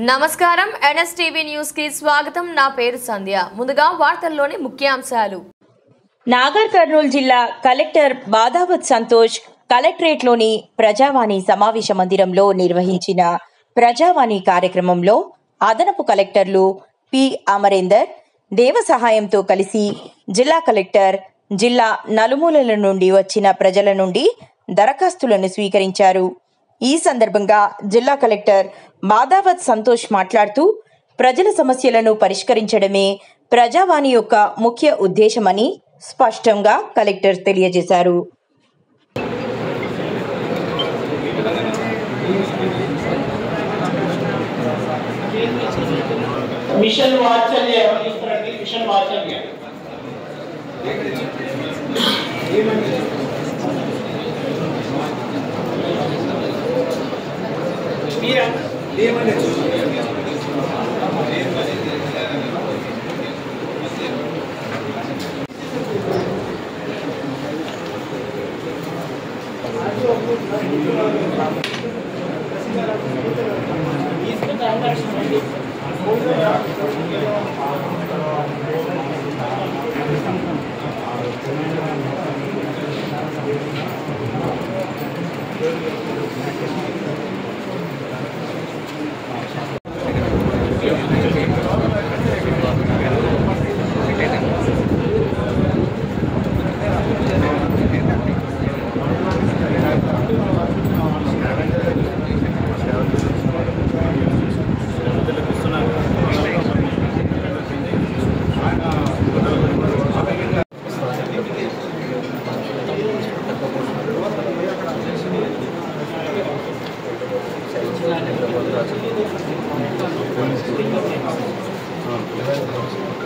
నమస్కారం NSTV news కి స్వాగతం। నా పేరు సంధ్య। ముందుగా వార్తల్లోని ముఖ్యాంశాలు। నాగర్ కర్నూల్ జిల్లా కలెక్టర్ బాదావత్ సంతోష్ కలెక్టరేట్లోని ప్రజావాణి సమావేశ మందిరంలో నిర్వహించిన ప్రజావాణి కార్యక్రమంలో అదనపు కలెక్టర్లు పి అమరేందర్ దేవ సహాయంతో కలిసి జిల్లా కలెక్టర్ జిల్లా నలుమూలల నుండి వచ్చిన ప్రజల నుండి దరఖాస్తులను స్వీకరించారు। ఈ సందర్భంగా జిల్లా కలెక్టర్ బాదావత్ సంతోష్ మాట్లాడుతూ ప్రజల సమస్యలను పరిష్కరించడమే ప్రజావాణి యొక్క ముఖ్య ఉద్దేశమని స్పష్టంగా కలెక్టర్ తెలియజేశారు। మిషన్ వాత్సల్య మిషన్ వాత్సల్య